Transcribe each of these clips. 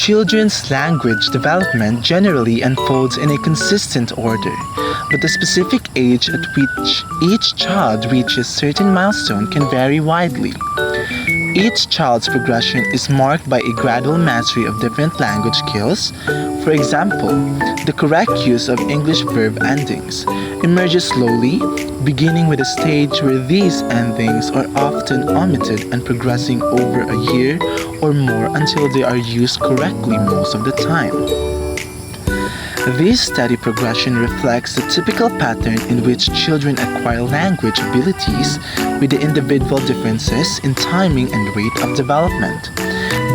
Children's language development generally unfolds in a consistent order, but the specific age at which each child reaches certain milestone can vary widely. Each child's progression is marked by a gradual mastery of different language skills. For example, the correct use of English verb endings emerges slowly, beginning with a stage where these endings are often omitted and progressing over a year or more until they are used correctly most of the time. This steady progression reflects the typical pattern in which children acquire language abilities, with the individual differences in timing and rate of development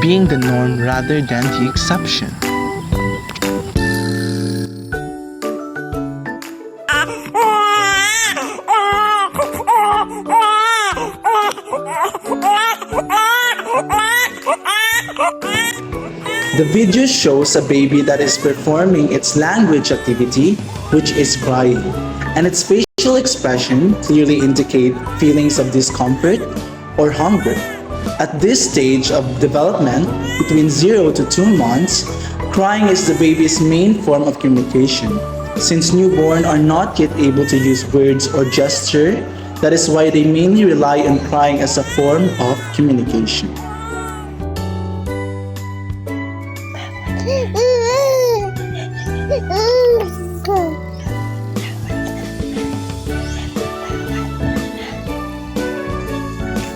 being the norm rather than the exception. The video shows a baby that is performing its language activity, which is crying, and its facial expression clearly indicate feelings of discomfort or hunger. At this stage of development, between 0 to 2 months, crying is the baby's main form of communication. Since newborn are not yet able to use words or gesture, that is why they mainly rely on crying as a form of communication.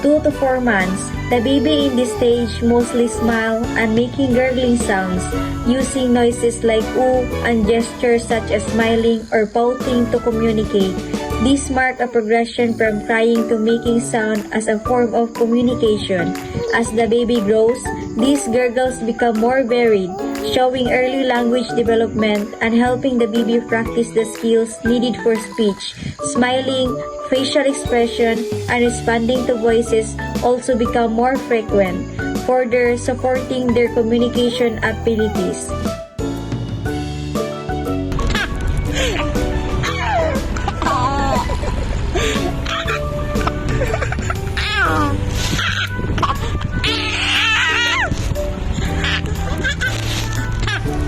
Two to 4 months, the baby in this stage mostly smile and making gurgling sounds, using noises like ooh and gestures such as smiling or pouting to communicate. These mark a progression from crying to making sound as a form of communication. As the baby grows, these gurgles become more varied, showing early language development and helping the baby practice the skills needed for speech. Smiling, facial expression, and responding to voices also become more frequent, further supporting their communication abilities.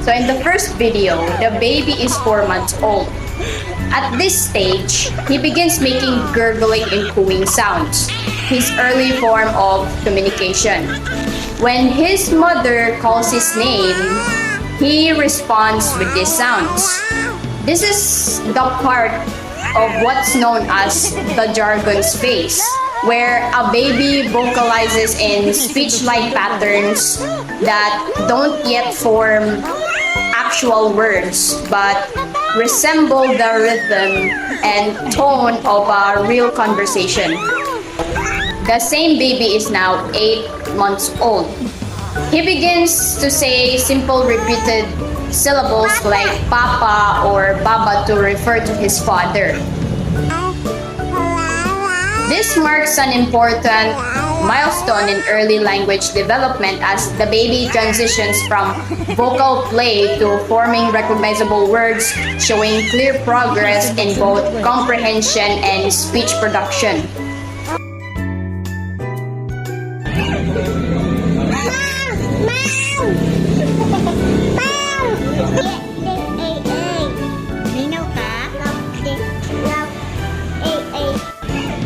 So in the first video, the baby is 4 months old. At this stage, he begins making gurgling and cooing sounds, his early form of communication. When his mother calls his name, he responds with these sounds. This is the part of what's known as the jargon phase, where a baby vocalizes in speech-like patterns that don't yet form actual words but resemble the rhythm and tone of a real conversation. The same baby is now 8 months old. He begins to say simple repeated syllables like papa or baba to refer to his father. This marks an important milestone in early language development as the baby transitions from vocal play to forming recognizable words, showing clear progress in both comprehension and speech production.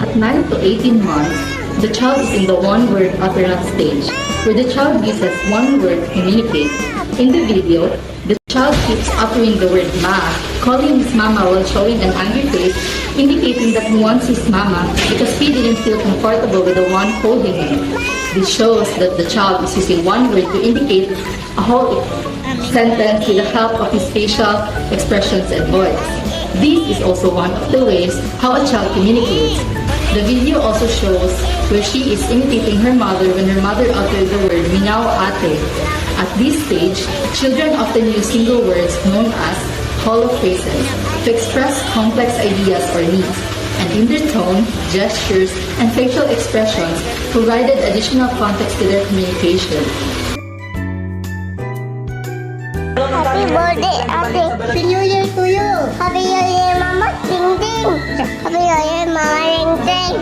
At 9 to 18 months, the child is in the one-word utterance stage, where the child uses one word to communicate. In the video, the child keeps uttering the word ma, calling his mama while showing an angry face, indicating that he wants his mama because he didn't feel comfortable with the one holding him. This shows that the child is using one word to indicate a whole sentence with the help of his facial expressions and voice. This is also one of the ways how a child communicates. The video also shows where she is imitating her mother when her mother uttered the word "Minaw ate." At this stage, children often use single words known as hollow phrases to express complex ideas or needs, and in their tone, gestures, and facial expressions provided additional context to their communication. Happy birthday, Ate. Happy New Year to you. Happy New Year, Mama Ding Ding. Happy New Year, Mama Ding Ding.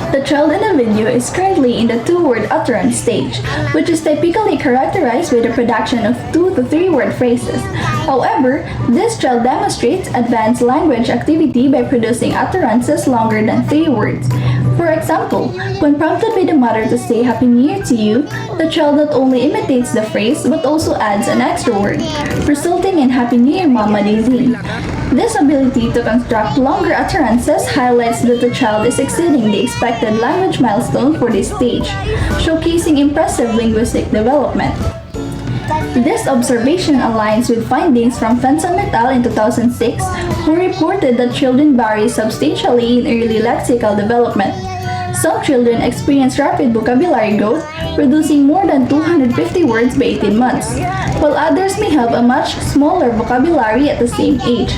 To The child in the video is currently in the two-word utterance stage, which is typically characterized by the production of 2 to 3 word phrases. However, this child demonstrates advanced language activity by producing utterances longer than 3 words. For example, when prompted by the mother to say Happy New Year to you, the child not only imitates the phrase but also adds an extra word, resulting in Happy New Year Mama Daisy. This ability to construct longer utterances highlights that the child is exceeding the expected language milestone for this stage, showcasing impressive linguistic development. This observation aligns with findings from Fenson et al. In 2006, who reported that children vary substantially in early lexical development. Some children experience rapid vocabulary growth, producing more than 250 words by 18 months, while others may have a much smaller vocabulary at the same age.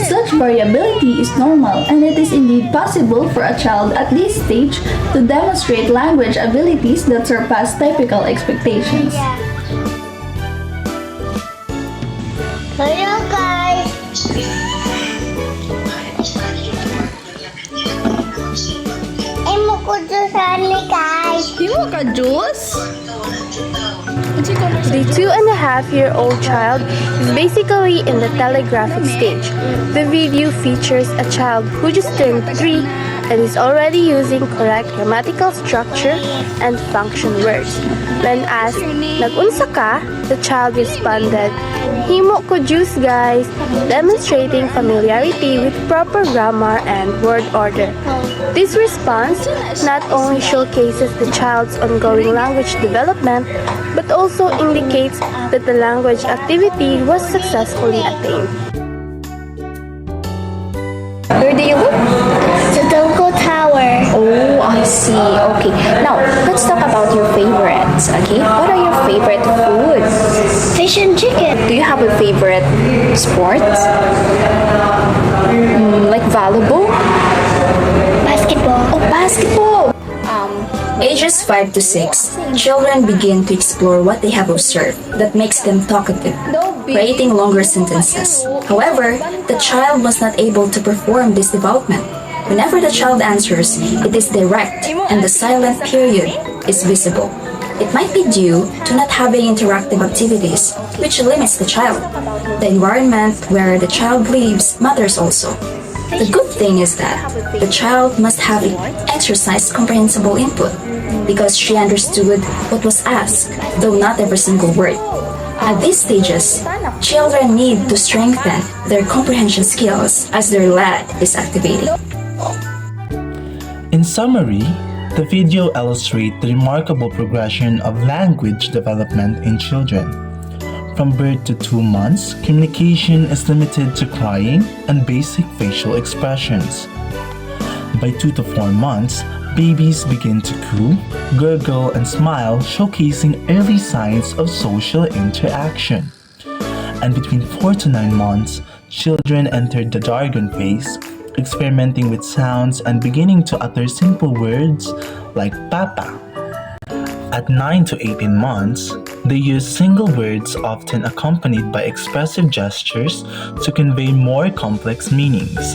Such variability is normal, and it is indeed possible for a child at this stage to demonstrate language abilities that surpass typical expectations. Hello guys! Imo ko juicean ni guys! Di mo ka juice? The 2.5-year-old child is basically in the telegraphic stage. The video features a child who just turned 3 and is already using correct grammatical structure and function words. When asked, "Nag-unsa ka?" the child responded, "Himo ko juice guys," demonstrating familiarity with proper grammar and word order. This response not only showcases the child's ongoing language development, but also indicates that the language activity was successfully attained. Where do you live? Sa Telco Tower. Oh, I see. Okay. Now, let's talk about your favorites. Okay. What are your favorite foods? Fish and chicken. Do you have a favorite sports? Like volleyball? Basketball. Oh, basketball. Ages 5 to 6, children begin to explore what they have observed that makes them talkative, creating longer sentences. However, the child was not able to perform this development. Whenever the child answers, it is direct and the silent period is visible. It might be due to not having interactive activities, which limits the child. The environment where the child lives matters also. The good thing is that the child must have exercised comprehensible input because she understood what was asked, though not every single word. At these stages, children need to strengthen their comprehension skills as their lead is activating. In summary, the video illustrates the remarkable progression of language development in children. From birth to 2 months, communication is limited to crying and basic facial expressions. By 2 to 4 months, babies begin to coo, gurgle, and smile, showcasing early signs of social interaction. And between 4 to 9 months, children enter the jargon phase, experimenting with sounds and beginning to utter simple words like papa. At 9 to 18 months, they use single words often accompanied by expressive gestures to convey more complex meanings.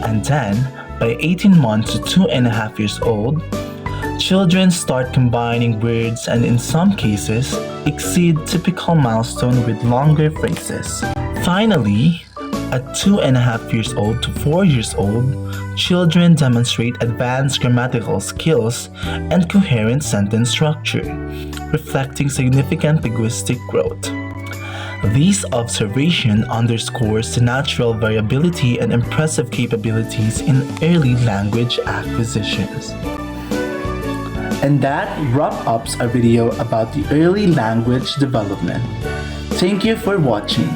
And then, by 18 months to 2.5 years old, children start combining words and in some cases, exceed typical milestone with longer phrases. Finally, at 2.5 years old to 4 years old, children demonstrate advanced grammatical skills and coherent sentence structure, reflecting significant linguistic growth. This observation underscores the natural variability and impressive capabilities in early language acquisitions. And that wraps up our video about the early language development. Thank you for watching.